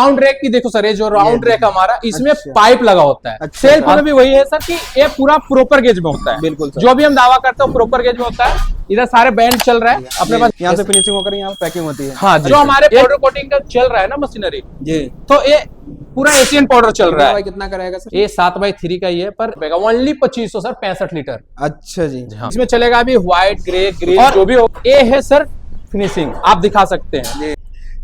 Round rack की देखो sir, ये जो राउंड रैक हमारा इसमें अच्छा। पाइप लगा होता है। अच्छा, सेल्फ में भी वही है सर कि ये पूरा प्रॉपर गेज में होता है। बिल्कुल सर। जो भी हम दावा करते हैं प्रॉपर गेज में होता है। इधर सारे बैंड चल रहा है अपने पास। यहाँ से फिनिशिंग होकर यहाँ पैकिंग होती है। हाँ, जो हमारे पाउडर कोटिंग का चल रहा है ना मशीनरी, जी, तो ये पूरा एशियन पाउडर चल रहा है। भाई कितना कराएगा सर? ये 7x3 का ही है, पर ओनली 2500 सर, 65 लीटर। अच्छा जी। हाँ। इसमें चलेगा अभी व्हाइट, ग्रे, ग्रीन जो भी हो। ये है सर फिनिशिंग, आप दिखा सकते हैं।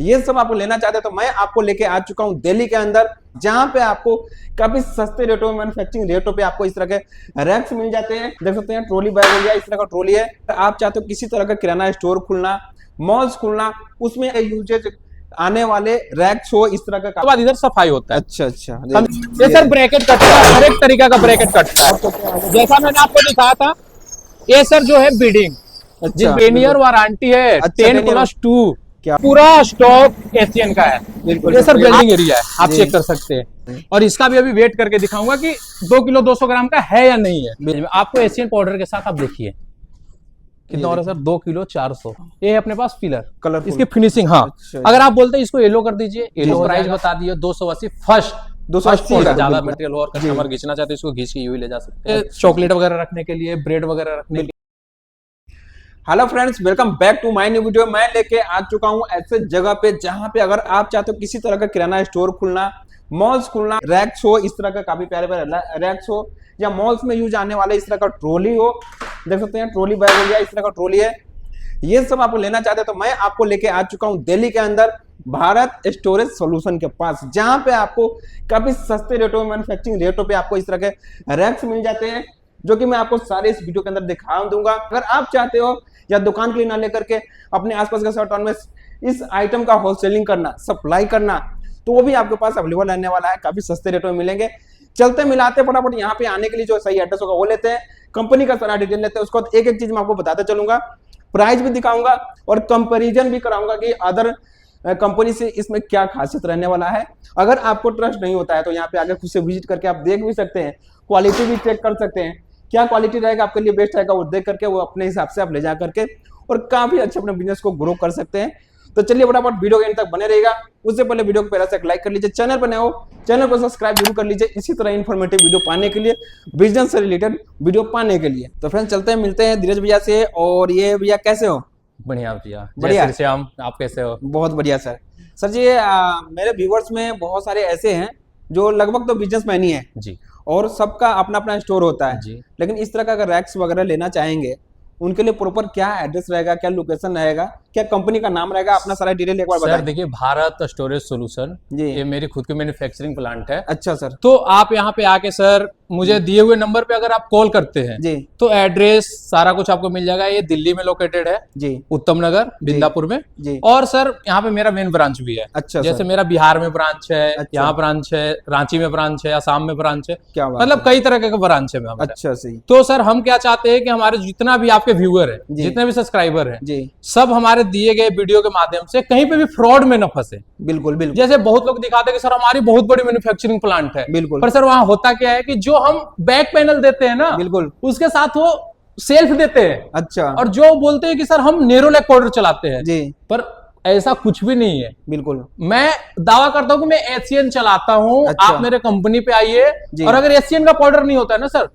ये सब आपको लेना चाहते हैं तो मैं आपको लेके आ चुका हूं दिल्ली के अंदर, जहां पे आपको काफी सस्ते रेटों में, मैन्युफैक्चरिंग रेटों पे आपको इस तरह के रैक्स मिल जाते हैं। देख सकते हैं ट्रॉली बैग हो गया, इस तरह का ट्रॉली है। आप चाहते हो किसी तरह का किराना स्टोर खुलना, मॉल्स खुलना, उसमें यूजेज आने वाले रैक्स हो, इस तरह का। बाद इधर सफाई होता है। अच्छा अच्छा। ये सर ब्रैकेट कट का हर एक तरीका का ब्रैकेट कटता है। जैसा मैंने आपको दिखाया था, ये सर जो है बीडिंग, जिस 10 ईयर वारंटी है, 10+2 क्या पूरा स्टॉक एशियन का है। बिल्कुल। ये सर बिल्डिंग एरिया है, आप चेक कर सकते हैं। और इसका भी अभी वेट करके दिखाऊंगा कि 2 किलो 200 ग्राम का है या नहीं है। आपको एशियन पाउडर के साथ आप देखिए कितना हो रहा है सर, 2 किलो 400। ये है अपने पास फिलर, कलरफुल। इसकी फिनिशिंग। हाँ, अच्छा। अगर आप बोलते हैं इसको येलो कर दीजिए, येलो प्राइस बता दिए 280 फर्स्ट। 280 ज्यादा मटेरियल और कस्टमर घिंचना चाहते हैं इसको घिंच के यूं ले जा सकते हैं। चॉकलेट वगैरह रखने के लिए, ब्रेड वगैरह रखने के लिए। Hello friends, welcome back to my new video. मैं लेके आ चुका हूं ऐसे जगह पे जहां पे अगर आप चाहते हो किसी तरह का किराना स्टोर खुलना, मॉल्स खुलना, रैक्स हो, इस तरह का काफी प्यारे प्यारे रैक्स हो, या मॉल्स में यूज आने वाले इस तरह का ट्रॉली हो। देख सकते हैं ट्रॉली बैग हो गया, इस तरह का ट्रॉली है। ये सब आपको लेना चाहते हैं तो मैं आपको लेके आ चुका हूं दिल्ली के अंदर भारत स्टोरेज सॉल्यूशन के पास, जहां पे आपको काफी सस्ते रेटों में, मैन्युफैक्चरिंग रेटों पे आपको इस तरह के रैक्स मिल जाते हैं, जो कि मैं आपको सारे इस वीडियो के अंदर दिखा दूंगा। अगर आप चाहते हो या दुकान के लिए ना लेकर के अपने आसपास के टाउन में इस आइटम का होलसेलिंग करना, सप्लाई करना, तो वो भी आपके पास अवेलेबल रहने वाला है, काफी सस्ते रेटों में मिलेंगे। चलते मिलाते फटाफट यहाँ पे आने के लिए जो सही एड्रेस होगा वो लेते हैं, कंपनी का सारा डिटेल लेते हैं, उसको एक एक चीज मैं आपको बताते चलूंगा, प्राइस भी दिखाऊंगा और कंपैरिजन भी कराऊंगा कि अदर कंपनी से इसमें क्या खासियत रहने वाला है। अगर आपको ट्रस्ट नहीं होता है तो यहाँ पे आगे खुद से विजिट करके आप देख भी सकते हैं, क्वालिटी भी चेक कर सकते हैं, क्या क्वालिटी रहेगा आपके लिए बेस्ट रहेगा, वो देख करके वो अपने हिसाब से आप ले जा करके और काफी अच्छे अपने बिजनेस को ग्रो कर सकते हैं। तो चलिए फटाफट वीडियो के एंड तक बने रहेगा। उससे पहले वीडियो को पहले से लाइक कर लीजिए, चैनल पर नए हो चैनल को सब्सक्राइब जरूर कर लीजिए, इसी तरह इन्फॉर्मेटिव वीडियो पाने के लिए, बिजनेस से रिलेटेड वीडियो पाने के लिए। तो फ्रेंड्स चलते हैं, मिलते हैं धीरज भैया से। और ये भैया कैसे हो? बढ़िया भैया, बढ़िया। श्याम, आप कैसे हो? बहुत बढ़िया सर। सर जी, मेरे व्यूवर्स में बहुत सारे ऐसे हैं जो लगभग तो बिजनेसमैन ही है जी, और सबका अपना अपना स्टोर होता है जी। लेकिन इस तरह का अगर रैक्स वगैरह लेना चाहेंगे, उनके लिए प्रॉपर क्या एड्रेस रहेगा, क्या लोकेशन रहेगा, क्या कंपनी का नाम रहेगा, अपना सारा डिटेल एक बार सर बताएं। देखिए, भारत स्टोरेज सॉल्यूशन जी। ये मेरी खुद की मैन्युफैक्चरिंग प्लांट है। अच्छा सर। तो आप यहाँ पे आके सर मुझे दिए हुए नंबर पे अगर आप कॉल करते हैं जी तो एड्रेस सारा कुछ आपको मिल जाएगा। ये दिल्ली में लोकेटेड है, जी उत्तम नगर बिंदापुर में। जी। और सर यहाँ पे मेरा मेन ब्रांच भी है। अच्छा जैसे सर। मेरा बिहार में ब्रांच है, अच्छा। यहाँ ब्रांच है, रांची में ब्रांच है, असम में ब्रांच है, क्या बात मतलब है। कई तरह के ब्रांच है हमारे। अच्छा सही। तो सर हम क्या चाहते हैं कि हमारे जितना भी आपके व्यूअर है, जी। जितने भी सब्सक्राइबर है, जी सब हमारे दिए गए वीडियो के माध्यम से कहीं पे भी फ्रॉड में न फंसे। बिल्कुल बिल्कुल जैसे बहुत लोग दिखाते हैं कि सर हमारी बहुत बड़ी मैन्युफैक्चरिंग प्लांट है, बिल्कुल। पर सर वहां होता क्या है कि जो हम बैक पैनल देते हैं ना, बिल्कुल। उसके साथ वो सेल्फ देते हैं। अच्छा। और जो बोलते हैं कि सर हम नेरोलैक पाउडर चलाते हैं, जी पर ऐसा कुछ भी नहीं है। बिल्कुल। मैं दावा करता हूं कि मैं एशियन चलाता हूं। अच्छा। आप मेरे कंपनी पे आइए, जी। और अगर एशियन का पाउडर नहीं होता है ना सर,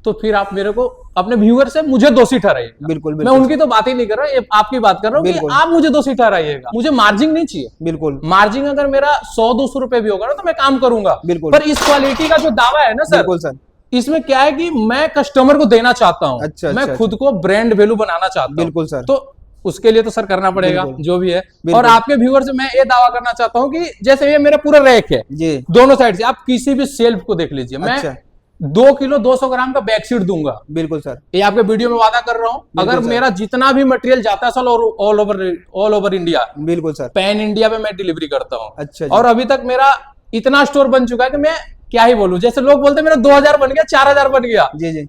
तो फिर आप मेरे को अपने व्यूअर से मुझे दोषी ठहराइएगा। बिल्कुल मैं बिल्कुल उनकी तो बात ही नहीं कर रहा, ये आपकी बात कर रहा हूँ कि बिल्कुल। आप मुझे दोषी ठहराइएगा। मुझे मार्जिन नहीं चाहिए। बिल्कुल मार्जिन अगर मेरा 100-200 रुपए भी होगा ना तो मैं काम करूंगा, बिल्कुल। पर इस क्वालिटी का जो दावा है ना सर, बिल्कुल सर। इसमें क्या है कि मैं कस्टमर को देना चाहता हूं। अच्छा, मैं अच्छा, खुद को ब्रांड वैल्यू बनाना चाहता हूं। बिल्कुल सर। तो उसके लिए तो सर करना पड़ेगा बिल्कुल। जो भी है। बिल्कुल। और आपके व्यूअर से मैं ये दावा करना चाहता हूं कि जैसे ये मेरा पूरा रैक है, जी दोनों साइड से आप किसी भी सेल्फ को देख लीजिए, मैं अच्छा। 2 किलो 200 ग्राम का बैकशीट दूंगा। बिल्कुल सर। ये आपके वीडियो में वादा कर रहा हूं। बिल्कुल अगर सर। मेरा जितना भी मटेरियल जाता है सर ऑल ओवर इंडिया, बिल्कुल सर। पैन इंडिया में मैं डिलीवरी करता हूँ। अच्छा जी। और अभी तक मेरा इतना स्टोर बन चुका है कि मैं क्या ही बोलूं। जैसे लोग बोलते हैं मेरा 2000 बन गया, 4000 बन गया, जी जी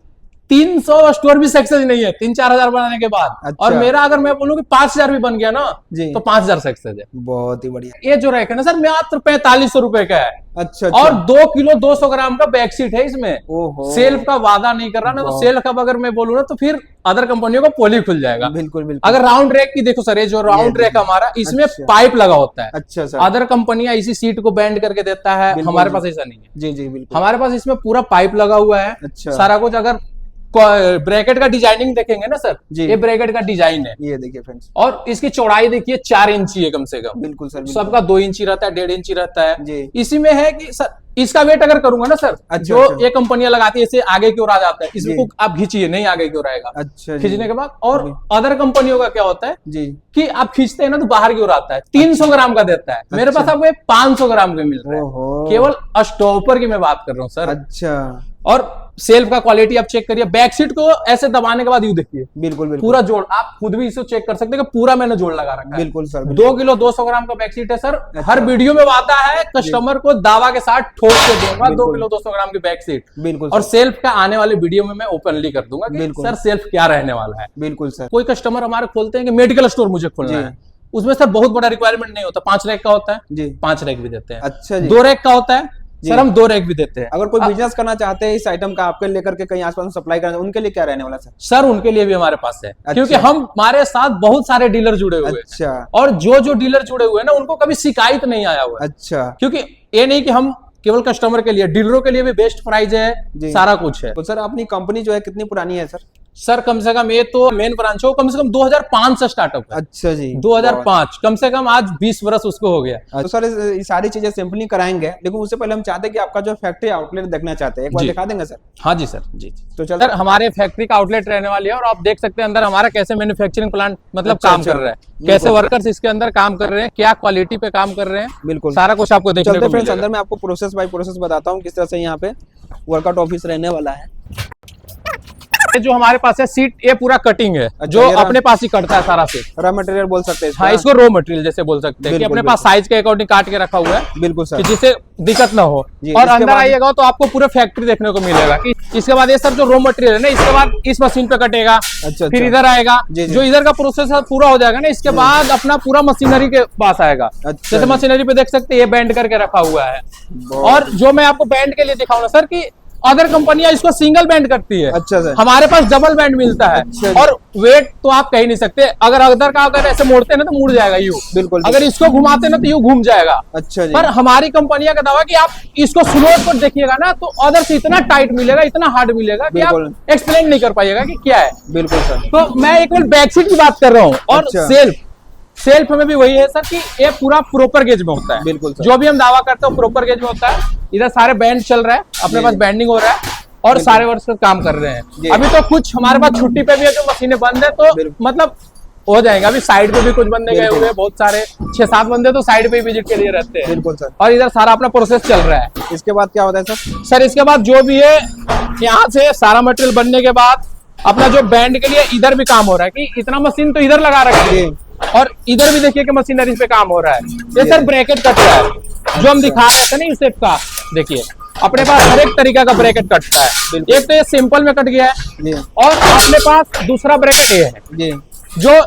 300 स्टोर भी सक्सेस नहीं है 3-4 हजार बनाने के बाद। अच्छा। और मेरा अगर मैं बोलूं कि 5000 भी बन गया ना, जी। तो 5000 सक्सेस है। बहुत ही बढ़िया। ये जो रैक है ना सर, मात्र 4500 रुपए का है। अच्छा और 2 किलो 200 ग्राम का बैक सीट है इसमें। ओहो। सेल्फ का वादा नहीं कर रहा ना, तो सेल्फ का अगर मैं बोलूँ ना तो फिर अदर कंपनियों को पोली खुल जाएगा। बिल्कुल बिल्कुल। अगर राउंड रैक की देखो सर, ये जो राउंड रैक हमारा, इसमें पाइप लगा होता है। अच्छा सर। अदर कंपनियां इसी सीट को बैंड करके देता है, हमारे पास ऐसा नहीं है। जी जी बिल्कुल। हमारे पास इसमें पूरा पाइप लगा हुआ है। अच्छा। सारा कुछ। अगर ब्रैकेट का डिजाइनिंग देखेंगे ना सर, ये ब्रैकेट का डिजाइन है। ये देखिए फ्रेंड्स, और इसकी चौड़ाई देखिए 4 इंची है कम से कम। बिल्कुल सर। सबका 2 इंची रहता है, 1.5 इंची रहता है जी। इसी में है कि सर इसका वेट अगर करूंगा ना सर, जो ये कंपनियां लगाती है इसे आगे की ओर आ जाता है, इसमें आप खींचिए नहीं आगे की ओर आएगा। अच्छा। खींचने के बाद और अदर कंपनियों का क्या होता है जी कि आप खींचते हैं ना तो बाहर की ओर आता है। 300 ग्राम का देता है, मेरे पास आपको 500 ग्राम का मिल रहा है, केवल स्टॉपर की मैं बात कर रहा हूँ सर। अच्छा। और सेल्फ का क्वालिटी आप चेक करिए, बैक सीट को ऐसे दबाने के बाद यू देखिए, बिल्कुल बिल्कुल पूरा जोड़, आप खुद भी इसे चेक कर सकते हैं कि पूरा मैंने जोड़ लगा रखा है। बिल्कुल सर। 2 किलो 200 ग्राम का बैक सीट है सर। हर वीडियो में आता है, कस्टमर को दावा के साथ ठोक के दूंगा 2 किलो 200 ग्राम की बैक सीट। बिल्कुल। और सेल्फ का आने वाले वीडियो में मैं ओपनली कर दूंगा कि सर सेल्फ क्या रहने वाला है। बिल्कुल सर। कोई कस्टमर हमारे खोलते हैं कि मेडिकल स्टोर मुझे खोलना है, उसमें सर बहुत बड़ा रिक्वायरमेंट नहीं होता, 5 रैक का होता है जी, 5 रैक भी देते हैं। अच्छा जी। 2 रैक का होता है सर, हम 2 रैक भी देते हैं। अगर कोई बिजनेस करना चाहते हैं इस आइटम का आपके लेकर के कहीं आसपास सप्लाई करना, उनके लिए क्या रहने वाला सर? सर उनके लिए भी हमारे पास है। अच्छा। क्योंकि हमारे साथ बहुत सारे डीलर जुड़े हुए हैं। अच्छा। और जो डीलर जुड़े हुए हैं ना, उनको कभी शिकायत नहीं आया हुआ है। अच्छा। क्योंकि ये नहीं कि हम केवल कस्टमर के लिए, डीलरों के लिए भी बेस्ट प्राइस है, सारा कुछ है। तो सर अपनी कंपनी जो है कितनी पुरानी है सर? सर कम से कम ये तो मेन ब्रांच हो, कम से कम 2005 से स्टार्टअप है। अच्छा जी। 2005, कम से कम आज 20 वर्ष उसको हो गया। तो सर ये सारी चीजें सिंपली कराएंगे, लेकिन उससे पहले हम चाहते हैं कि आपका जो फैक्ट्री आउटलेट देखना चाहते हैं, एक बार दिखा देंगे सर? हाँ जी सर। जी तो चल सर, हमारे फैक्ट्री का आउटलेट रहने वाली है और आप देख सकते हैं अंदर हमारा कैसे मैन्युफैक्चरिंग प्लांट मतलब काम कर रहा है, कैसे वर्कर्स इसके अंदर काम कर रहे हैं, क्या क्वालिटी पे काम कर रहे हैं। बिल्कुल सारा कुछ आपको देखने को मिलेगा। अंदर मैं आपको प्रोसेस बाय प्रोसेस बताता हूँ किस तरह से यहाँ पे वर्कआउट ऑफिस रहने वाला है। जो हमारे पास है सीट, ये पूरा कटिंग है। अच्छा, जो अपने पास ही कटता है सारा सीट। रॉ मटेरियल बोल सकते हैं। हाँ, इसको रॉ मटेरियल जैसे बोल सकते हैं कि अपने पास साइज के अकॉर्डिंग काट के रखा हुआ है। बिल्कुल सर। जिससे दिक्कत ना हो। और अंदर आइएगा तो आपको पूरा फैक्ट्री देखने को मिलेगा कि इसके बाद ये सर जो रॉ मटेरियल है ना, इसके बाद इस मशीन पे कटेगा। अच्छा। फिर इधर आएगा, जो इधर का प्रोसेस पूरा हो जाएगा ना, इसके बाद अपना पूरा मशीनरी के पास आएगा। जैसे मशीनरी पे देख सकते हैं, ये बैंड करके रखा हुआ है। और जो मैं आपको बैंड के लिए दिखाऊंगा सर कि अदर कंपनियां इसको सिंगल बैंड करती है। अच्छा सर। हमारे पास डबल बैंड मिलता है। अच्छा। और वेट तो आप कह नहीं सकते, अगर अदर का अगर ऐसे मोड़ते हैं ना तो मुड़ जाएगा यूं। बिल्कुल। अगर इसको घुमाते ना तो यूं घूम जाएगा। अच्छा जी। पर हमारी कंपनियां का दावा कि आप इसको स्लो पर देखिएगा ना तो अदर से इतना टाइट मिलेगा, इतना हार्ड मिलेगा कि आप एक्सप्लेन नहीं कर पाइएगा कि क्या है। बिल्कुल सर। तो मैं एक बार बैक सीट की बात कर रहा हूँ। और सेल्फ में भी वही है सर कि ये पूरा प्रॉपर गेज में होता है। बिल्कुल सर। जो भी हम दावा करते हैं प्रॉपर गेज में होता है। इधर सारे बैंड चल रहा है, अपने पास बैंडिंग हो रहा है और सारे वर्कर्स काम कर रहे हैं। अभी तो कुछ हमारे पास छुट्टी पे भी है, जो मशीनें बंद है तो मतलब हो जाएगा। अभी साइड पे भी कुछ बंदे गए हुए हैं, बहुत सारे 6-7 बंदे तो साइड पे विजिट के लिए रहते हैं। बिल्कुल सर। और इधर सारा अपना प्रोसेस चल रहा है। इसके बाद क्या होता है सर? सर इसके बाद जो भी है, यहाँ से सारा मटेरियल बनने के बाद अपना जो बैंड के लिए इधर भी काम हो रहा है कि इतना मशीन तो इधर लगा रखी है और इधर भी देखिए कि मशीनरी पे काम हो रहा है। ये सर ब्रैकेट कट रहा है, जो हम दिखा रहे थे ना इस शेप का। देखिए अपने पास हर एक तरीका का ब्रैकेट कटता है। एक तो ये सिंपल में कट गया है और अपने पास दूसरा ब्रैकेट ये है जो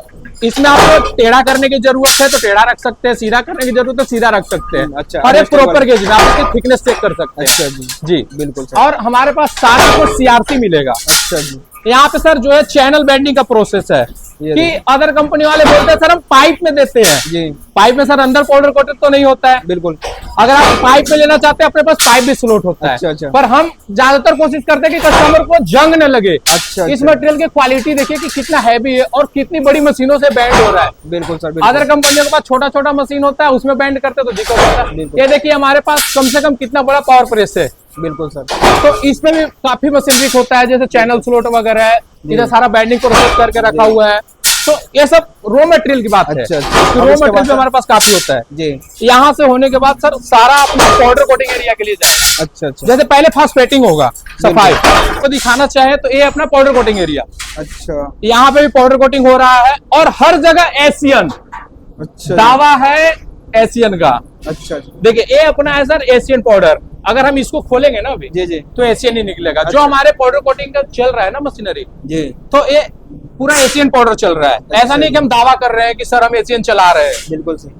इसमें आपको टेढ़ा करने की जरूरत है तो टेढ़ा रख सकते हैं, सीधा करने की जरूरत है सीधा रख सकते हैं। अच्छा। और एक प्रॉपर गेज में आप इसकी थिकनेस चेक कर सकते हैं। अच्छा जी बिल्कुल। और हमारे पास सारा कुछ CRC मिलेगा। अच्छा जी। यहाँ पे सर जो है चैनल बेंडिंग का प्रोसेस है कि अदर कंपनी वाले बोलते हैं सर हम पाइप में देते हैं जी। पाइप में सर अंदर पाउडर कोटेड तो नहीं होता है। बिल्कुल। अगर आप पाइप में लेना चाहते हैं अपने पास पाइप भी स्लोट होता है। अच्छा। पर हम ज्यादातर कोशिश करते हैं कि कस्टमर को जंग न लगे। अच्छा। इस मटेरियल की क्वालिटी देखिए कि कितना हैवी है और कितनी बड़ी मशीनों से बैंड हो रहा है। बिल्कुल सर। अदर कंपनियों के पास छोटा छोटा मशीन होता है, उसमें बैंड करते तो दिक्कत होता है। ये देखिए हमारे पास कम से कम कितना बड़ा पावर प्रेस है। बिल्कुल सर। तो इसमें भी काफी मशीनरी होता है, जैसे चैनल स्लोट वगैरह है, इधर सारा बैंडिंग प्रोसेस करके रखा हुआ है। तो ये सब रॉ मटेरियल की बात है। अच्छा। रॉ मटेरियल हमारे पास काफी होता है जी। यहाँ से होने के बाद सर सारा अपना पाउडर कोटिंग एरिया के लिए जाएगा। अच्छा। जैसे पहले फॉस्फेटिंग होगा, सफाई तो दिखाना चाहे तो ये अपना पाउडर कोटिंग एरिया। अच्छा। यहाँ पे भी पाउडर कोटिंग हो रहा है और हर जगह एशियन। अच्छा। दावा है एशियन का। अच्छा। देखिए ये अपना है सर एशियन पाउडर। अगर हम इसको खोलेंगे ना अभी जी तो एशियन ही निकलेगा। अच्छा। जो हमारे पाउडर कोटिंग का चल रहा है ना मशीनरी जी, तो ये पूरा एशियन पाउडर चल रहा है। अच्छा। ऐसा नहीं कि हम दावा कर रहे हैं कि सर हम एशियन चला रहे हैं। बिल्कुल सही।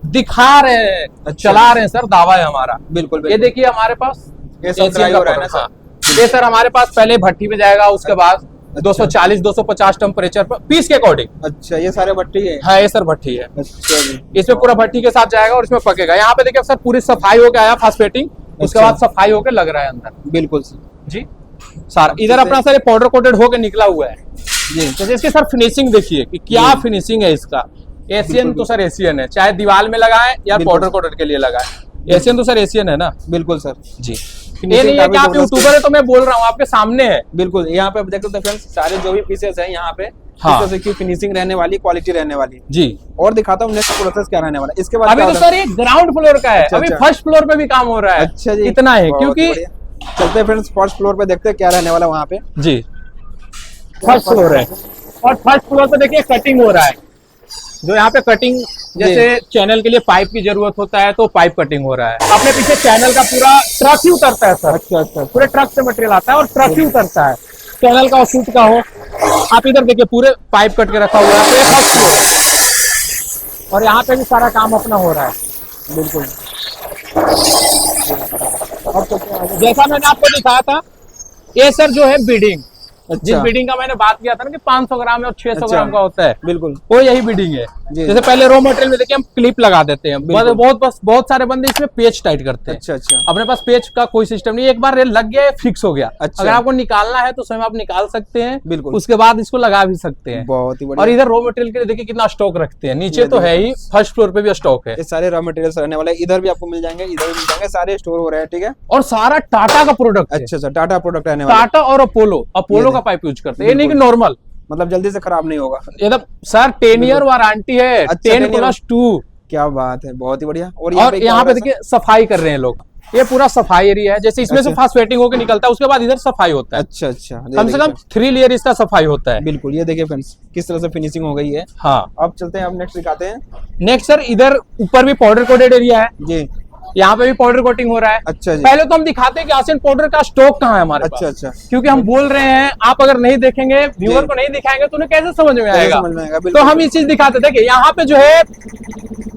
दिखा रहे हैं, अच्छा। चला रहे हैं सर, दावा है हमारा। बिल्कुल ये देखिए हमारे पास ये सब ACN ड्राई का हो रहा है ना product, सर? हाँ। ये सर हमारे पास पहले भट्टी में जाएगा, उसके बाद अच्छा। 240 250 टेम्परेचर पर पीस के अकॉर्डिंग। अच्छा, ये सारे भट्टी है। हाँ, ये सर भट्टी है। अच्छा जी। इसमें पूरा भट्टी के साथ जाएगा और इसमें पकेगा। यहाँ पे देखिए सर पूरी सफाई होके आया, फास्फेटिंग, उसके अच्छा। बाद सफाई होके लग रहा है अंदर बिल्कुल सर जी। सारा इधर अपना सर पाउडर कोटेड होके निकला हुआ है जी। तो इसकी सर फिनिशिंग देखिए कि क्या फिनिशिंग है इसका। एशियन तो सर एशियन है, चाहे दीवार में लगाए या बिल्कुल। पाउडर कोटेड के लिए लगाए, एशियन तो सर एशियन है ना बिल्कुल सर जी। ये नहीं है कि आप यूट्यूबर है तो मैं बोल रहा हूँ, आपके सामने है। बिल्कुल। यहाँ पे देख सकते हैं फ्रेंड्स, सारे जो भी पीसेस हैं यहाँ पे हाँ। इस तरह की फिनिशिंग रहने वाली, क्वालिटी रहने वाली जी। और दिखाता हूँ नेक्स्ट प्रोसेस क्या रहने वाला है। इसके बाद अभी क्या तो होता है? सर ये ग्राउंड फ्लोर का है, अच्छा, अभी अच्छा। फर्स्ट फ्लोर पे भी काम हो रहा है। अच्छा जी, इतना है बहुत क्योंकि बढ़िया। चलते हैं फ्रेंड्स फर्स्ट फ्लोर पे, देखते हैं क्या रहने वाला वहाँ पे। जी फर्स्ट फ्लोर है और फर्स्ट फ्लोर पे देखिए कटिंग हो रहा है। जो यहाँ पे कटिंग, जैसे चैनल के लिए पाइप की जरूरत होता है तो पाइप कटिंग हो रहा है। अपने पीछे चैनल का पूरा ट्रक ही उतरता है सर। अच्छा अच्छा। पूरे ट्रक से मटेरियल आता है और ट्रक ही उतरता है, चैनल का और सूट का हो। आप इधर देखिए पूरे पाइप कट के रखा हुआ है, तो ये फर्स्ट फ्लोर है और यहाँ पे भी सारा काम अपना हो रहा है। बिल्कुल। और तो जैसा मैंने आपको दिखाया था, ये सर जो है बीडिंग, जिस अच्छा। बीडिंग का मैंने बात किया था ना कि 500 ग्राम और 600 अच्छा। ग्राम का होता है, बिल्कुल। वो यही बीडिंग है। जी। जैसे पहले रॉ मटेरियल में देखिए हम क्लिप लगा देते हैं, बिल्कुल। बहुत सारे बंदे इसमें पेच टाइट करते हैं। अच्छा अच्छा। अपने पास पेच का कोई सिस्टम नहीं, एक बार रेल लग गया फिक्स हो गया। अच्छा। अगर आपको निकालना है तो स्वयं आप निकाल सकते हैं, बिल्कुल। उसके बाद इसको लगा भी सकते हैं। बहुत ही और बढ़िया। इधर रॉ मटेरियल के लिए देखिए कितना स्टॉक रखते हैं, नीचे ये तो है ही, फर्स्ट फ्लोर पे भी स्टॉक है। ये सारे रॉ मटेरियल्स रहने वाले हैं। इधर भी आपको मिल जाएंगे, इधर भी मिल जाएंगे, सारे स्टोर हो रहे हैं। ठीक है। और सारा टाटा का प्रोडक्ट है, अच्छा अच्छा। टाटा प्रोडक्ट रहने वाला है। टाटा और अपोलो का पाइप यूज करते हैं, ये नहीं कि नॉर्मल। मतलब जल्दी से खराब नहीं होगा। एकदम सर 10 ईयर वारंटी है, अच्छा, 10 10 प्लस 2। क्या बात है, बहुत ही बढ़िया। और क्या यहाँ हो पे रहा है देखिए सफाई कर रहे हैं लोग, ये पूरा सफाई एरिया है। जैसे इसमें से अच्छा। फास्फेटिंग होकर निकलता है, उसके बाद इधर सफाई होता सर? है। अच्छा अच्छा। ये कम से देखिए कम 3 लेयर इसका सफाई होता है। बिल्कुल। ये देखिए फ्रेंड्स किस तरह से फिनिशिंग हो गई है। हाँ। अब चलते हैं, अब नेक्स्ट दिखाते हैं। नेक्स्ट सर इधर ऊपर भी पाउडर कोटेड एरिया है, जी। यहाँ पे भी पाउडर कोटिंग हो रहा है। अच्छा जी। पहले तो हम दिखाते हैं कि एशियन पाउडर का स्टॉक कहाँ है हमारे अच्छा पास, अच्छा। क्योंकि हम बोल रहे हैं, आप अगर नहीं देखेंगे, व्यूअर को नहीं दिखाएंगे तो उन्हें कैसे समझ में आएगा। समझ में आएगा, तो बिल्कुल। हम ये चीज दिखाते थे कि यहाँ पे जो है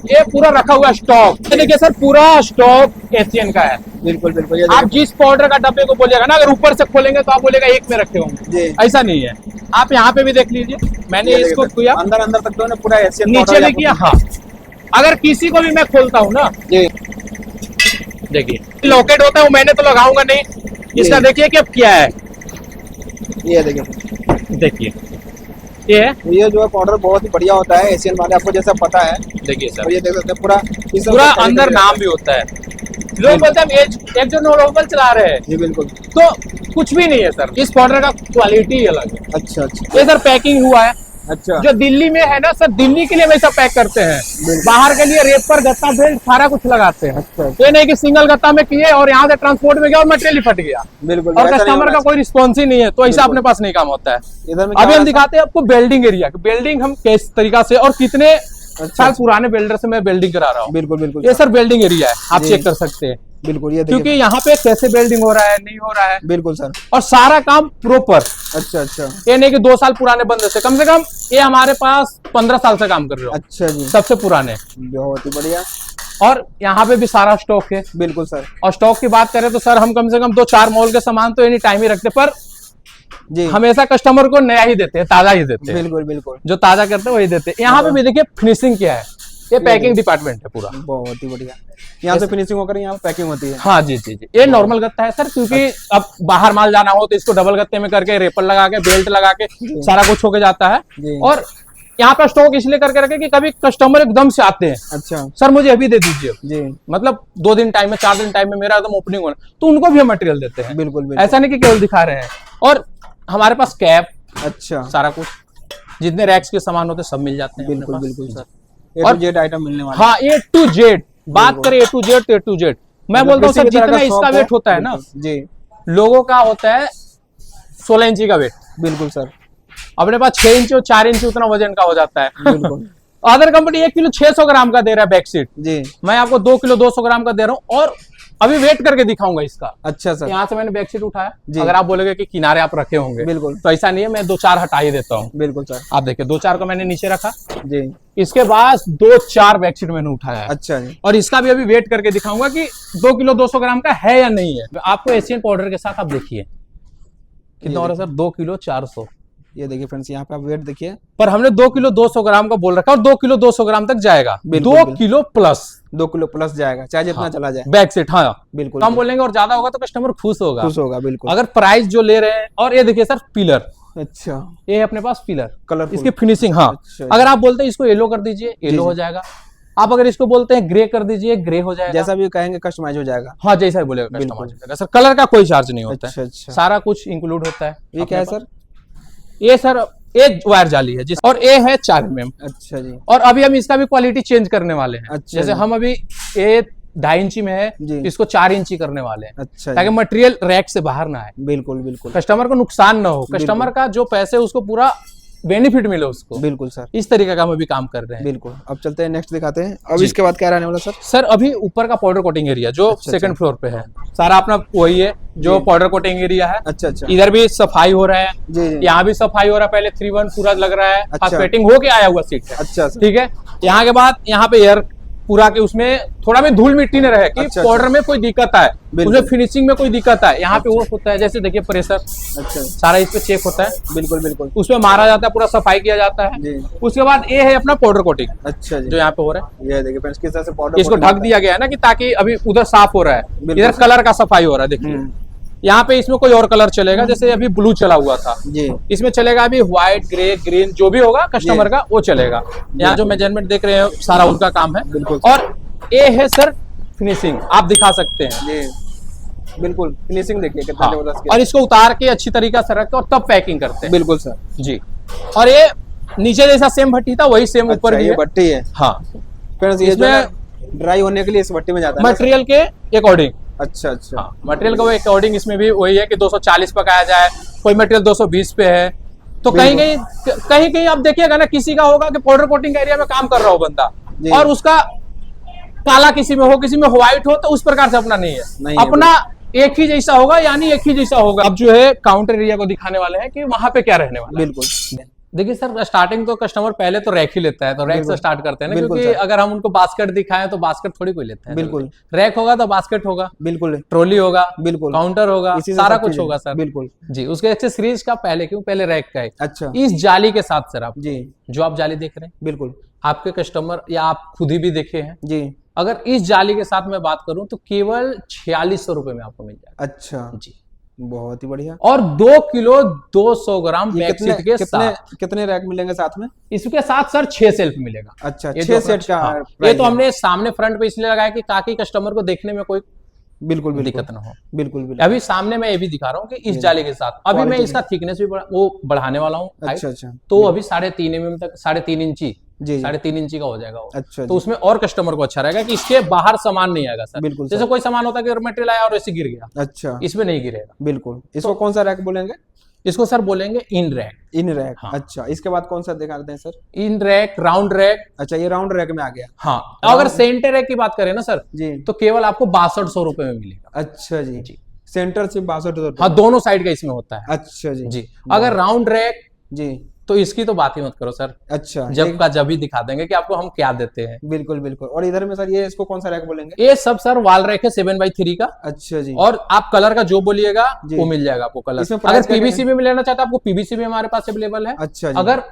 ये पूरा रखा हुआ स्टॉक, ये देखिए सर पूरा स्टॉक एशियन का है। बिल्कुल बिल्कुल। ये आप जिस पाउडर का डब्बे को बोलिएगा ना, अगर ऊपर से खोलेंगे तो आप बोलेगा एक में रखे होंगे, जी। ऐसा नहीं है। आप यहाँ पे भी देख लीजिए, मैंने ये इसको देखिए, किया अंदर अंदर तक तो ना पूरा एशियन नीचे पाउडर भी किया। हाँ, अगर किसी को भी मैं खोलता हूँ ना, जी। देखिए लॉकेट होता है वो मैंने तो लगाऊंगा नहीं, इसका देखिए कि अब क्या है। ये देखिए, देखिए ये है, ये जो है पाउडर बहुत ही बढ़िया होता है एशियन वाले, आपको जैसा पता है। देखिए तो सर ये देख सकते हैं पूरा इस पूरा तरह से अंदर तरीके नाम भी होता है। लोग बोलते हैं हम एक जो नॉर्मल चला रहे हैं, जी बिल्कुल। तो कुछ भी नहीं है सर, इस पाउडर का क्वालिटी ही अलग है। अच्छा अच्छा ये सर पैकिंग हुआ है, अच्छा। जो दिल्ली में है ना सर, दिल्ली के लिए वैसा पैक करते हैं, बाहर के लिए रेत पर गत्ता बेल्ट सारा कुछ लगाते हैं। अच्छा ये नहीं कि सिंगल गत्ता में किए और यहाँ से ट्रांसपोर्ट में गया और मटेरियल ही फट गया बिल्कुल। और ऐसा नहीं कस्टमर होना का कोई रिस्पॉन्स ही नहीं है, तो ऐसा बिल्कुल। अपने पास नहीं काम होता है। इधर में अभी क्या हम दिखाते हैं आपको वेल्डिंग एरिया, वेल्डिंग हम किस तरीका से और कितने साल पुराने वेल्डर से मैं वेल्डिंग करा रहा हूँ। बिल्कुल बिल्कुल। ये सर वेल्डिंग एरिया है, आप जी। चेक कर सकते हैं, बिल्कुल। ये क्योंकि देखिए यहाँ पे कैसे वेल्डिंग हो रहा है, नहीं हो रहा है, बिल्कुल सर। और सारा काम प्रॉपर। अच्छा अच्छा। ये नहीं कि 2 साल पुराने बंदे से कम ये हमारे पास 15 साल से काम कर रहे हो, अच्छा जी, सबसे पुराने। बहुत ही बढ़िया। और यहाँ पे भी सारा स्टॉक है। बिल्कुल सर। और स्टॉक की बात करें तो सर हम कम से कम 2-4 मॉल के सामान तो एनी टाइम ही रखते, पर जी हमेशा कस्टमर को नया ही देते हैं, ताजा ही देते हैं, बिल्कुल बिल्कुल। जो ताजा करते हैं वही देते हैं। यहाँ पे भी देखिए फिनिशिंग क्या है, ये पैकिंग डिपार्टमेंट है पूरा। बहुत ही बढ़िया। यहाँ से फिनिशिंग होकर यहाँ पैकिंग होती है। हाँ जी जी जी, ये नॉर्मल गत्ता है सर, क्योंकि अब बाहर माल जाना हो तो इसको डबल गत्ते में करके रेपर लगा के बेल्ट लगा के सारा कुछ होके जाता है। जी। और यहाँ पे स्टॉक इसलिए करके रखे कि कभी कस्टमर एकदम से आते हैं, अच्छा सर मुझे अभी दे दीजिए, जी मतलब 2 दिन टाइम में, 4 दिन टाइम में मेरा एकदम ओपनिंग होना, तो उनको भी हम मटेरियल देते हैं। बिल्कुल बिल्कुल। ऐसा नहीं कि केवल दिखा रहे हैं। और हमारे पास कैप, अच्छा सारा कुछ, जितने रैक्स के सामान होते हैं सब मिल जाते हैं अपने बिल्कुल पास। बिल्कुल sir. A to Z item मिलने वाला। हाँ, A to Z, बात करें A to Z तो A to Z। मैं बोलता हूँ सर, जितना इसका वेट होता है ना, जी, लोगों का होता है 16 इंची का वेट, बिल्कुल सर। अपने पास 6 इंच और 4 इंच उतना वजन का हो जाता है। बिल्कुल। अदर कंपनी 1 किलो 600 ग्राम का दे रहा है बैक सीट, जी। मैं आपको 2 किलो 200 ग्राम का दे रहा हूँ और अभी वेट करके दिखाऊंगा इसका। अच्छा सर। यहाँ से मैंने बैक सीट उठाया, जी। अगर आप बोलोगे कि किनारे आप रखे होंगे, बिल्कुल। तो ऐसा नहीं है, मैं 2-4 हटा ही देता हूँ। बिल्कुल सर। आप देखिए 2-4 को मैंने नीचे रखा, जी। इसके बाद 2-4 बैक सीट मैंने उठाया है। अच्छा जी। और इसका भी अभी वेट करके दिखाऊंगा कि 2 किलो 200 ग्राम का है या नहीं है। आपको एशियन पाउडर के साथ आप देखिए कितना हो रहा है सर, 2 किलो 400। ये देखिए फ्रेंड्स, यहाँ पे आप वेट देखिए, पर हमने 2 किलो 200 ग्राम का बोल रखा है और 2 किलो 200 ग्राम तक जाएगा। बिल्कुल, 2 बिल्कुल। किलो प्लस 2 किलो प्लस जाएगा, चाहे जितना चला जाए। बैक सीट, हाँ बिल्कुल। कम बोलेंगे और ज्यादा होगा तो कस्टमर खुश होगा। खुश होगा, बिल्कुल। अगर प्राइस जो ले रहे हैं, और ये देखिए सर पिलर, अच्छा, ये है अपने पास पिलर, कलरफुल। इसकी फिनिशिंग, हाँ अच्छा। अगर आप बोलते हैं इसको येलो कर दीजिए, येलो हो जाएगा। आप अगर इसको बोलते हैं ग्रे कर दीजिए, ग्रे हो जाएगा। जैसा भी कहेंगे कस्टमाइज हो जाएगा। हाँ जैसा ही बोलेगा बिल्कुल। कस्टमाइज हो जाएगा सर। कलर का कोई चार्ज नहीं होता अच्छा, है, अच्छा। सारा कुछ इंक्लूड होता है। ये क्या है सर? ये सर एक वायर जाली है और ये है 4 mm। अच्छा जी। और अभी हम इसका भी क्वालिटी चेंज करने वाले हैं। अच्छा जैसे जी। हम अभी ये 2.5 इंची में है, जी। इसको 4 इंची करने वाले हैं, अच्छा ताकि जी। मटेरियल रैक से बाहर ना आए, बिल्कुल बिल्कुल कस्टमर को नुकसान ना हो, कस्टमर का जो पैसे उसको पूरा बेनिफिट मिले उसको। बिल्कुल सर। इस तरीके का हम अभी काम कर रहे हैं। बिल्कुल। अब चलते हैं नेक्स्ट दिखाते हैं। अब जी। इसके बाद क्या रहने वाला सर? सर अभी ऊपर का पाउडर कोटिंग एरिया जो अच्छा, सेकंड फ्लोर पे है, सारा अपना वही है जो जी। पाउडर कोटिंग एरिया है। अच्छा अच्छा। इधर भी सफाई हो रहा है, जी जी। यहाँ भी सफाई हो रहा है। पहले 3-1 पूरा लग रहा है, अच्छा। पेटिंग होके आया हुआ सीट है, अच्छा सर। ठीक है। यहाँ के बाद यहाँ पे एयर पूरा के उसमें थोड़ा भी धूल मिट्टी न रहे कि अच्छा, पाउडर में कोई दिक्कत आए, बिल्कुल। उसमें फिनिशिंग में कोई दिक्कत आए। यहाँ पे वो होता है, जैसे देखिए प्रेशर अच्छा। सारा इस पे चेक होता है, बिल्कुल बिल्कुल। उसमें मारा जाता है, पूरा सफाई किया जाता है। जी। उसके बाद ये है अपना पाउडर कोटिंग अच्छा जी। जो यहाँ पे हो रहा है। ये देखिए फ्रेंड्स किस तरह से पाउडर इसको ढक दिया गया है ना, कि ताकि अभी उधर साफ हो रहा है, बिल्कुल इधर सर। कलर का सफाई हो रहा है। देखिए यहाँ पे इसमें कोई और कलर चलेगा, जैसे अभी ब्लू चला हुआ था, जी। इसमें चलेगा अभी व्हाइट, ग्रे, ग्रीन, जो भी होगा कस्टमर का वो चलेगा। यहाँ जो मेजरमेंट देख रहे हैं सारा उनका काम है। बिल्कुल। और ये है सर फिनिशिंग, आप दिखा सकते हैं। जी बिल्कुल। फिनिशिंग देखिए कितना हाँ। जबरदस्त। और इसको उतार के अच्छी तरीके से रख के और तब पैकिंग करते हैं। बिल्कुल सर। जी। और ये नीचे जैसा सेम भट्टी था वही सेम ऊपर भी ये है। भट्टी है। हाँ फ्रेंड्स ये जो इसमें ड्राई होने के लिए इस भट्टी में जाता है ना सर? मटेरियल के अकॉर्डिंग, अच्छा अच्छा। हाँ मटेरियल का अकॉर्डिंग इसमें भी वही है कि 240 पकाया जाए, कोई मटेरियल 220 पे है। तो कहीं कहीं आप देखिएगा ना, किसी का होगा कि पाउडर कोटिंग एरिया में काम कर रहा हो बंदा जी। और उसका काला किसी में हो, किसी में व्हाइट हो, तो उस प्रकार से अपना नहीं है, अपना एक ही जैसा होगा, यानी एक ही जैसा होगा। अब जो है काउंटर एरिया को दिखाने वाले हैं कि वहां पे क्या रहने वाला है। बिल्कुल। देखिए सर स्टार्टिंग तो कस्टमर पहले तो रैक ही लेता है, तो रैक से स्टार्ट करते हैं ना, बिल्कुल क्योंकि सर। अगर हम उनको बास्केट दिखाएं तो बास्केट थोड़ी कोई लेता है। बिल्कुल। रैक होगा तो बास्केट होगा, बिल्कुल। ट्रॉली होगा, बिल्कुल। काउंटर होगा, इसी से सारा सब कुछ चीजें। होगा सर। बिल्कुल। जी। उसके एक्सेसरीज का पहले क्यों, पहले रैक का है। अच्छा। इस जाली के साथ सर आप जी। जो आप जाली देख रहे हैं, बिल्कुल। आपके कस्टमर या आप खुद ही भी देखे हैं, जी। अगर इस जाली के साथ मैं बात करूं तो केवल 4600 रुपए में आपको मिल जाएगा। अच्छा जी। बहुत ही बढ़िया। और 2 किलो 200 ग्राम ये बैकसीट के साथ, कितने रैक मिलेंगे साथ में? इसके साथ सर 6 सेल्फ मिलेगा। अच्छा, ये 6 सेट का हाँ, ये प्राइस तो है। हमने सामने फ्रंट पे इसलिए लगाया कि ताकि कस्टमर को देखने में कोई बिल्कुल बिल्कुल दिक्कत ना हो। बिल्कुल बिल्कुल। अभी सामने मैं ये भी दिखा रहा हूँ कि इस जाली के साथ अभी मैं इसका थिकनेस भी वो बढ़ाने वाला हूँ। अच्छा अच्छा। तो अभी 3.5 mm तक, 3.5 इंची, जी। 3.5 इंची का हो जाएगा वो। अच्छा तो उसमें और कस्टमर को अच्छा रहेगा कि इसके बाहर सामान नहीं आएगा सर। बिल्कुल जैसे कोई सामान होता है कि मटेरियल आया और ऐसे गिर गया, अच्छा। इसमें नहीं गिरेगा। बिल्कुल। इसको कौन सा रैक बोलेंगे? इसको सर बोलेंगे इन रैक। इन रैक। हाँ। अच्छा। इसके बाद कौन सा दिखा दें सर? इन रैक, राउंड रैक। अच्छा, ये राउंड रैक में आ गया। हाँ। अगर सेंटर रैक की बात करें ना सर, जी, तो केवल आपको 6200 रुपए में मिलेगा। अच्छा जी। सेंटर से 62 हाँ, दोनों साइड का इसमें होता है। अच्छा जी। जी। अगर राउंड रैक जी, तो इसकी तो बात ही मत करो सर, अच्छा। जब का जब ही दिखा देंगे कि आपको हम क्या देते हैं। बिल्कुल बिल्कुल। और इधर में सर ये इसको कौन सा रैक बोलेंगे? ये सब सर वॉल रैक है 7x3 का। अच्छा जी। और आप कलर का जो बोलिएगा जी। वो मिल जाएगा आपको कलर। इसमें अगर प्राइस क्या पीवीसी में लेना चाहते हैं, आपको पीवीसी में हमारे पास अवेलेबल है। अच्छा जी। अगर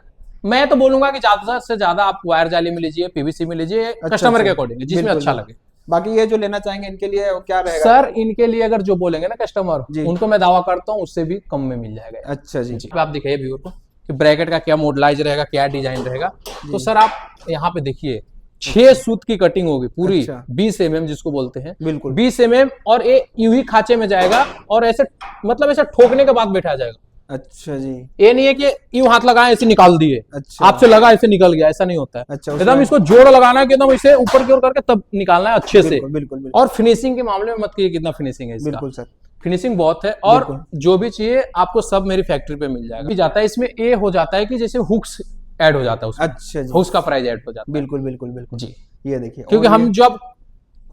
मैं तो बोलूंगा कि ज्यादा से ज्यादा आप वायर जाली में लीजिए, पीवीसी में लीजिए, कस्टमर के अकॉर्डिंग जिसमें बिल्कुल, अच्छा बिल्कुल। लगे। बाकी ये जो लेना चाहेंगे इनके लिए वो क्या रहेगा? सर इनके लिए अगर जो बोलेंगे ना कस्टमर, जी। उनको मैं दावा करता हूँ उससे भी कम में मिल जाएगा। अच्छा जी। आप दिखाइए व्यूअर को कि ब्रैकेट का क्या मॉडलाइज रहेगा, क्या डिजाइन रहेगा। तो सर आप यहाँ पे देखिए 6 सूत की कटिंग होगी पूरी। अच्छा। 20 mm जिसको बोलते हैं, बिल्कुल। 20 mm। और ये यूं ही खांचे में जाएगा और ऐसे मतलब ऐसे ठोकने के बाद बैठा जाएगा। अच्छा जी। ये नहीं है कि यूं हाथ लगाए ऐसे निकाल दिए, अच्छा। आपसे लगा ऐसे निकल गया, ऐसा नहीं होता है। अच्छा, एकदम इसको जोड़ लगाना है कि एकदम इसे ऊपर की ओर करके तब निकालना है अच्छे से। बिल्कुल बिल्कुल बिल्कुल। और फिनिशिंग के मामले में मत कीजिए कितना फिनिशिंग है इसका। बिल्कुल सर। फिनिशिंग बहुत है और जो भी चाहिए आपको सब मेरी फैक्ट्री पे मिल जाएगा। जाता है इसमें ये हो जाता है कि जैसे हुक्स ऐड हो जाता है उसमें, अच्छा जी, उसका प्राइस ऐड हो जाता बिल्कुल बिल्कुल बिल्कुल है जी। ये देखिए, क्योंकि और हम जब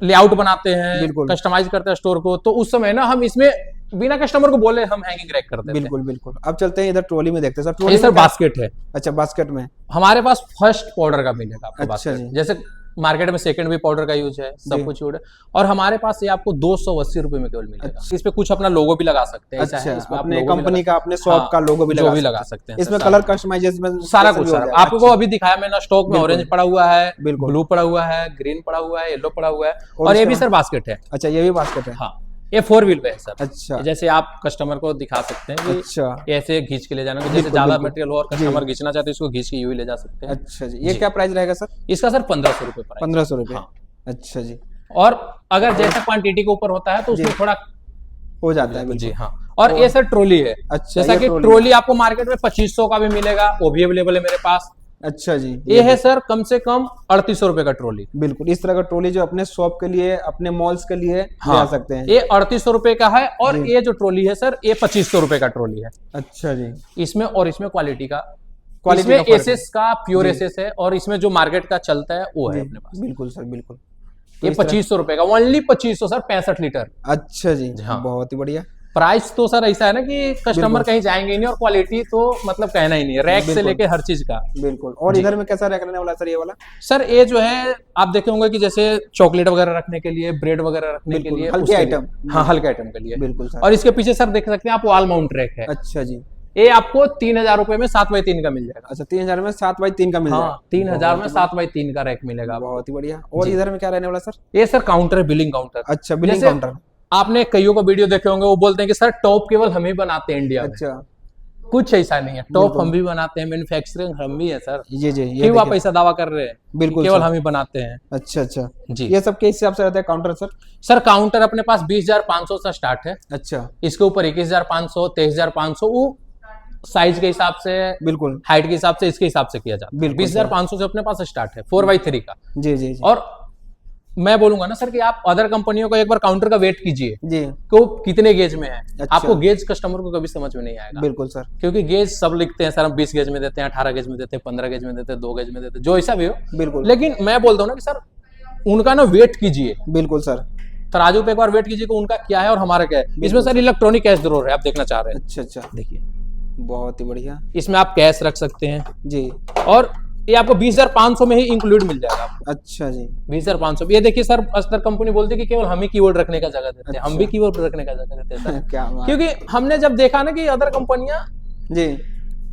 लेआउट बनाते हैं, बिल्कुल। कस्टमाइज करते हैं स्टोर को, तो उस समय ना हम इसमें बिना कस्टमर को बोले हम हैंगिंग रैक कर देते हैं। बिल्कुल बिल्कुल। अब चलते हैं इधर ट्रॉली में, देखते हैं सर ये ट्रॉली सर में क्या? बास्केट है अच्छा बास्केट में, हमारे पास, फर्स्ट पाउडर का मिलेगा आपको अच्छा बास्केट। जी। जैसे मार्केट में सेकंड भी पाउडर का यूज है, जी। सब कुछ यूज है, और हमारे पास ये आपको 280 रुपए में केवल मिलेगा। अच्छा। इस पे कुछ अपना लोगो भी लगा सकते हैं, ऐसा अच्छा, है, इस पे आप अपने लोगो भी कंपनी लगा- का, अपने शॉप हाँ, का लोगो भी जो भी लगा लगा सकते हैं इसमें सर, कलर कस्टमाइजेशन सारा भी कुछ हो सर जाएगा। आपको अच्छा, अभी दिखाया मैंने स्टॉक में, बिल्कुल। ऑरेंज पड़ा हुआ है, बिल्कुल। ब्लू पड़ा हुआ है, ग्रीन पड़ा हुआ है, येलो पड़ा हुआ है, और और ये इसका- भी सर बास्केट है। अच्छा ये भी बास्केट है। हाँ, ये 4 व्हील पे है सर। अच्छा जैसे आप कस्टमर को दिखा सकते हैं कि अच्छा ये ऐसे खींच के ले जाना, कि जैसे बिल्कुल, ज्यादा बिल्कुल। मटेरियल हो और जी। कस्टमर खींचना चाहते हैं, इसको खींच के यूं ही ले जा सकते हैं। अच्छा जी, ये जी। क्या प्राइस रहेगा सर? इसका सर 1500 रुपये प्राइस। 1500 रुपये। हाँ। अच्छा जी, और अगर जैसे क्वांटिटी के ऊपर होता है तो उसमें जी। थोड़ा हो जाता है जी बिल्कुल। हाँ। और ये सर ट्रॉली है। अच्छा, जैसा ये कि ट्रॉली ट्रॉली आपको मार्केट में 2500 का भी मिलेगा, वो भी अवेलेबल है मेरे पास। अच्छा जी, ये है सर कम से कम 3800 रुपए का ट्रॉली। बिल्कुल इस तरह का ट्रॉली जो अपने शॉप के लिए, अपने मॉल्स के लिए ले हाँ, आ सकते हैं। ये 3800 रुपए का है, और जी। ये जो ट्रॉली है सर, ये 2500 रुपए का ट्रॉली है। अच्छा जी, इसमें और इसमें क्वालिटी का, क्वालिटी इसमें का फर्क है। एसएस का प्योर जी। एसएस है, और इसमें जो मार्केट का चलता है वो है जी, अपने पास। बिल्कुल सर बिल्कुल। तो ये इस तरह- 2500 रुपए का, ओनली 2500 सर, 65 लीटर। अच्छा जी, हाँ। बहुत ही बढ़िया। प्राइस तो सर ऐसा है ना कि कस्टमर बिल्कुल। कहीं जाएंगे ही नहीं, और क्वालिटी तो मतलब कहना ही नहीं है, रैक से बिल्कुल। लेके हर चीज का। बिल्कुल। और जी। इधर में कैसा रैक रहने वाला है सर ये वाला? सर ये जो है आप देखे होंगे कि जैसे चॉकलेट वगैरह रखने के लिए, ब्रेड वगैरह रखने के बिल्कुल, लिए, हल्के उसके लिए। आइटम। हाँ, हल्के आइटम के लिए। बिल्कुल सर। और इसके पीछे सर देख सकते हैं आप, वॉल माउंट रैक है। अच्छा जी, ये आपको 3000 रुपए में 7x3 का मिल जाएगा। अच्छा 3000 में 7x3 का मिल जाएगा। हाँ, 3000 में 7x3 का रैक मिलेगा आपको। बहुत ही बढ़िया। और जी। इधर में क्या रहने वाला सर? ये सर काउंटर है, बिलिंग काउंटर। अच्छा बिलिंग जैसे काउंटर। आपने कईयों को वीडियो देखे होंगे, वो बोलते हैं कि सर टॉप केवल हम ही बनाते हैं इंडिया में। अच्छा कुछ ऐसा नहीं है, टॉप बिल्कुल। हम भी बनाते हैं, मैन्युफैक्चरिंग हम भी है सर। ये ये क्यों आप देखिए। ऐसा दावा कर रहे हैं? बिल्कुल केवल सर। हम ही बनाते हैं अच्छा अच्छा जी। ये सब के हिसाब से रहता है काउंटर सर? सर काउंटर अपने पास 20,500 से स्टार्ट है। अच्छा इसके ऊपर 21,500, 23,500, वो साइज के हिसाब से, बिल्कुल। हाइट के हिसाब से, इसके हिसाब से किया जाता है। बिल्कुल 20,500 से अपने पास स्टार्ट है 4x3 का। जी जी जी। और मैं बोलूंगा ना सर कि आप अदर कंपनियों का एक बार काउंटर का वेट कीजिए जी कि वो कितने गेज में है। अच्छा। आपको गेज कस्टमर को कभी समझ में नहीं आएगा, बिल्कुल सर। क्योंकि गेज सब लिखते हैं सर, हम 20 गेज में देते हैं, 18 गेज में देते हैं, 15 गेज में देते हैं, 2 गेज में देते हैं, जो ऐसा भी हो। बिल्कुल लेकिन मैं बोलता हूँ ना कि सर उनका ना वेट कीजिए, बिल्कुल सर। तराजू पे एक बार वेट कीजिए कि उनका क्या है और हमारा क्या है। इसमें सर इलेक्ट्रॉनिक कैश ड्रॉअर है, आप देखना चाह रहे हैं, अच्छा अच्छा देखिए बहुत ही बढ़िया। इसमें आप कैश रख सकते हैं, जी और ये आपको 20,500 में ही इंक्लूड मिल जाएगा आपको। अच्छा जी 20,500। ये देखिए सर, अस्तर कंपनी बोलती है कि केवल हम ही कीबोर्ड रखने का जगह देते हैं। हम अच्छा। भी कीबोर्ड रखने का जगह देते हैं सर। क्या बात। क्योंकि हमने जब देखा ना कि अदर कंपनियां जी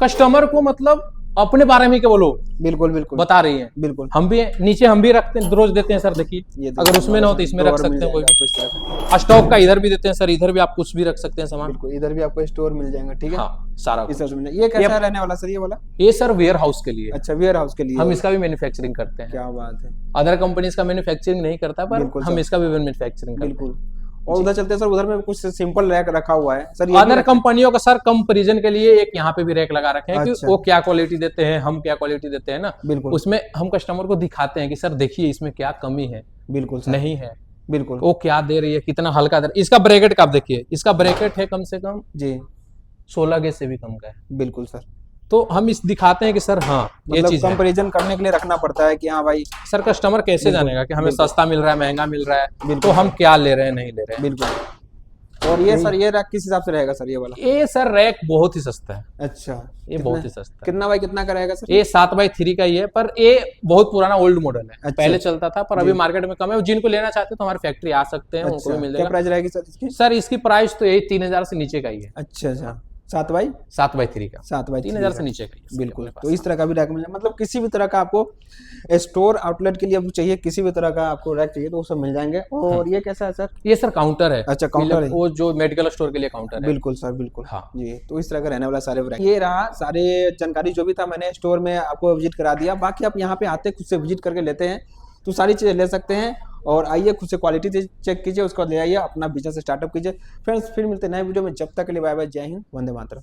कस्टमर को मतलब अपने बारे में केवल बिल्कुल बिल्कुल बता रही हैं। बिल्कुल। हम भी नीचे हम भी रखते हैं, रोज देते हैं सर, देखिए ये अगर उसमें ना हो तो इसमें रख सकते हैं कोई भी। इस तरह का। स्टॉक का इधर भी देते हैं सर, इधर भी आप कुछ भी रख सकते हैं सामान। बिल्कुल इधर भी आपको स्टोर मिल जाएगा, ठीक है। हाँ, सारा इस कुछ। तरह से मिल जाएगा। ये कैसा रहने वाला सर ये वाला? ये सर वेयर हाउस के लिए, अच्छा वेयर हाउस के लिए हम इसका भी मैन्युफैक्चरिंग करते हैं। क्या बात है। अदर कंपनीज का मैन्युफैक्चरिंग नहीं करता, पर बिल्कुल हम सर। इसका भी मैन्युफैक्चरिंग करते हैं। बिल्कुल। और उधर चलते हैं सर, उधर में कुछ सिंपल रैक रखा हुआ है सर, ये अदर कंपनियों का सर कंपैरिजन के लिए एक यहाँ पे भी रैक लगा रखे हैं कि अच्छा। वो क्या क्वालिटी देते हैं, हम क्या क्वालिटी देते हैं ना। बिल्कुल। उसमें हम कस्टमर को दिखाते हैं कि सर देखिए इसमें क्या कमी है, बिल्कुल सर। नहीं है, बिल्कुल वो क्या दे रही है, कितना हल्का दे रही है। इसका ब्रैकेट का आप देखिए, इसका ब्रैकेट है कम से कम जी 16 गेज से भी कम का है। बिल्कुल सर। तो हम इस दिखाते हैं कि सर हाँ ये मतलब चीज है। कंपैरिजन करने के लिए रखना पड़ता है कि हाँ भाई। सर कस्टमर कैसे जानेगा कि हमें बिल्कुल। सस्ता मिल रहा है, महंगा मिल रहा है, बिल्कुल। तो हम क्या ले रहे हैं, नहीं ले रहे हैं। बिल्कुल। और ये सर ये रैक किस हिसाब से रहेगा सर ये वाला? ये सर रैक बहुत ही सस्ता है, अच्छा ये बहुत ही सस्ता है। कितना बाई कितना का रहेगा सर? ये 7x3 का ही है, पर ये बहुत पुराना ओल्ड मॉडल है। अच्छा। पहले चलता था, पर अभी मार्केट में कम है। जिनको लेना चाहते हैं तो हमारी फैक्ट्री आ सकते हैं, उनको भी मिल क्या जाएगा। प्राइस रहेगी सर इसकी? सर इसकी प्राइस तो यही 3,000 से नीचे का ही है। अच्छा अच्छा 7x3 7x3 का 7x3 3,000 से नीचे का ही है। बिल्कुल। अपने तो इस तरह का भी रैक मिल जाए, मतलब किसी भी तरह का आपको स्टोर आउटलेट के लिए आपको चाहिए, किसी भी तरह का आपको रैक चाहिए तो वो सब मिल जाएंगे। और ये कैसा है सर? पास। ये सर काउंटर है। अच्छा, काउंटर है। वो जो मेडिकल स्टोर के लिए काउंटर है। बिल्कुल सर बिल्कुल। हाँ। जी तो इस तरह का रहने वाला सारे रैक। ये रहा सारे जानकारी जो भी था, मैंने स्टोर में आपको विजिट करा दिया। बाकी आप यहाँ पे आते खुद से विजिट करके लेते हैं तो सारी चीजें ले सकते हैं। और आइए खुद से क्वालिटी चेक कीजिए, उसको ले आइए, अपना बिजनेस स्टार्टअप कीजिए। फ्रेंड्स फिर मिलते हैं नए वीडियो में, जब तक के लिए बाय बाय, जय हिंद, वंदे मातरम।